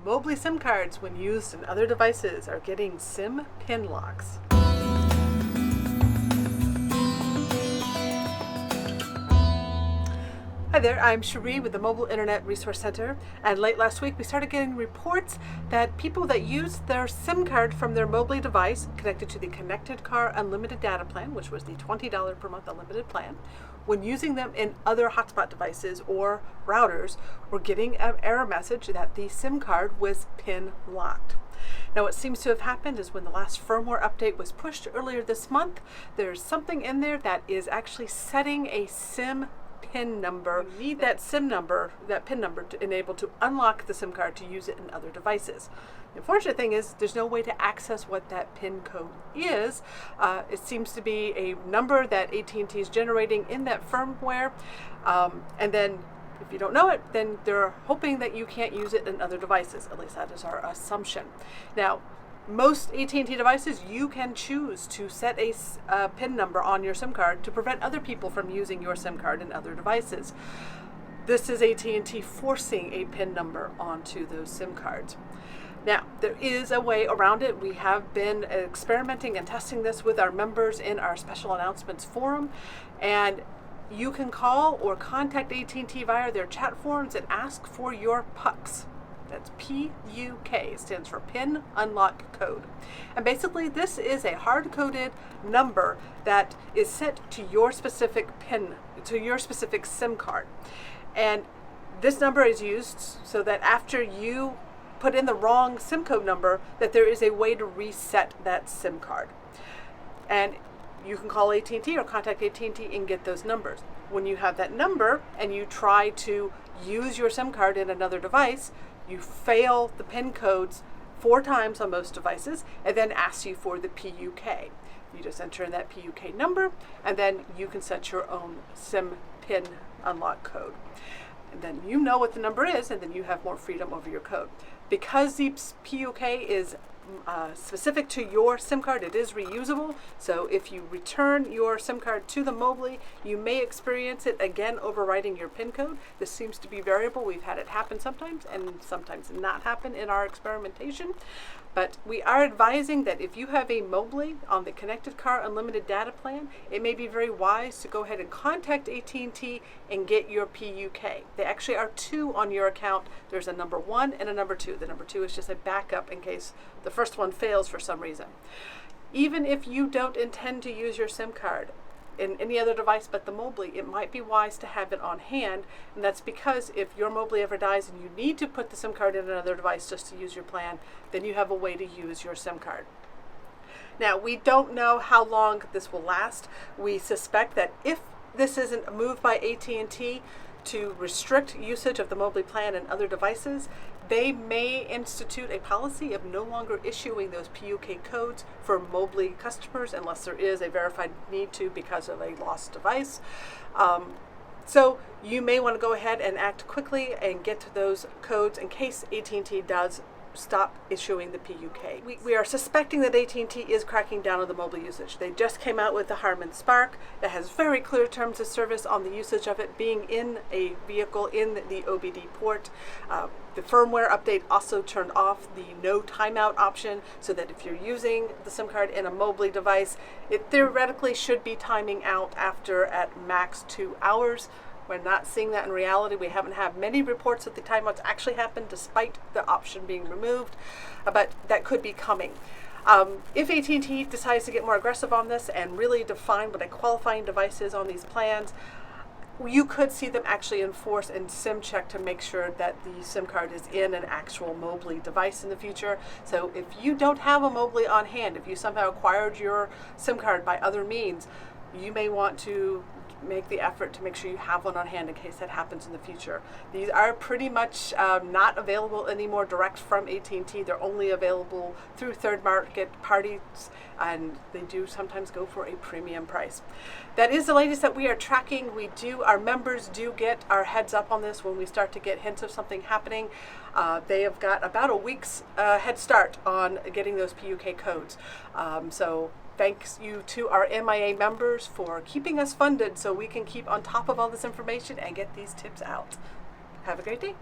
Mobley SIM cards, when used in other devices, are getting SIM pin locks. Hi there, I'm Cherie with the Mobile Internet Resource Center, and late last week we started getting reports that people that used their SIM card from their Mobley device connected to the Connected Car Unlimited Data Plan, which was the $20 per month unlimited plan, when using them in other hotspot devices or routers, were getting an error message that the SIM card was pin locked. Now, what seems to have happened is when the last firmware update was pushed earlier this month, there's something in there that is actually setting a SIM PIN number. You need that SIM number, that PIN number, to enable to unlock the SIM card to use it in other devices. The unfortunate thing is there's no way to access what that PIN code is. It seems to be a number that AT&T is generating in that firmware, and then if you don't know it, then they're hoping that you can't use it in other devices. At least that is our assumption. Now, most AT&T devices, you can choose to set a PIN number on your SIM card to prevent other people from using your SIM card in other devices. This is AT&T forcing a PIN number onto those SIM cards. Now, there is a way around it. We have been experimenting and testing this with our members in our special announcements forum, and you can call or contact AT&T via their chat forums and ask for your PUKs. That's PUK. It stands for Pin Unlock Code. And basically, this is a hard-coded number that is set to your specific PIN, to your specific SIM card. And this number is used so that after you put in the wrong SIM code number, that there is a way to reset that SIM card. And you can call AT&T or contact AT&T and get those numbers. When you have that number and you try to use your SIM card in another device, you fail the PIN codes 4 times on most devices, and then asks you for the PUK. You just enter in that PUK number, and then you can set your own SIM PIN unlock code. And then you know what the number is, and then you have more freedom over your code. Because the PUK is specific to your SIM card, it is reusable. So if you return your SIM card to the Mobley, you may experience it again overwriting your PIN code. This seems to be variable. We've had it happen sometimes and sometimes not happen in our experimentation. But we are advising that if you have a Mobley on the Connected Car Unlimited Data Plan, it may be very wise to go ahead and contact AT&T and get your PUK. There actually are 2 on your account. There's a number 1 and a number 2. The number 2 is just a backup in case the first one fails for some reason. Even if you don't intend to use your SIM card in any other device but the Mobley, it might be wise to have it on hand, and that's because if your Mobley ever dies and you need to put the SIM card in another device just to use your plan, then you have a way to use your SIM card. Now, we don't know how long this will last. We suspect that if this isn't a move by AT&T to restrict usage of the Mobley plan in other devices, they may institute a policy of no longer issuing those PUK codes for Mobley customers unless there is a verified need to because of a lost device. So you may want to go ahead and act quickly and get to those codes in case AT&T does stop issuing the PUK. We are suspecting that AT&T is cracking down on the Mobley usage. They just came out with the Harman Spark that has very clear terms of service on the usage of it being in a vehicle in the OBD port. The firmware update also turned off the no timeout option so that if you're using the SIM card in a Mobley device, it theoretically should be timing out after at max 2 hours. We're not seeing that in reality. We haven't had many reports that the timeouts actually happened despite the option being removed, but that could be coming. If AT&T decides to get more aggressive on this and really define what a qualifying device is on these plans, you could see them actually enforce and SIM check to make sure that the SIM card is in an actual Mobley device in the future. So if you don't have a Mobley on hand, if you somehow acquired your SIM card by other means, you may want to make the effort to make sure you have one on hand in case that happens in the future. These are pretty much not available anymore direct from AT&T. They're only available through third market parties, and they do sometimes go for a premium price. That is the latest that we are tracking. Our members do get our heads up on this when we start to get hints of something happening. They have got about a week's head start on getting those PUK codes. So thanks you to our MIA members for keeping us funded so we can keep on top of all this information and get these tips out. Have a great day.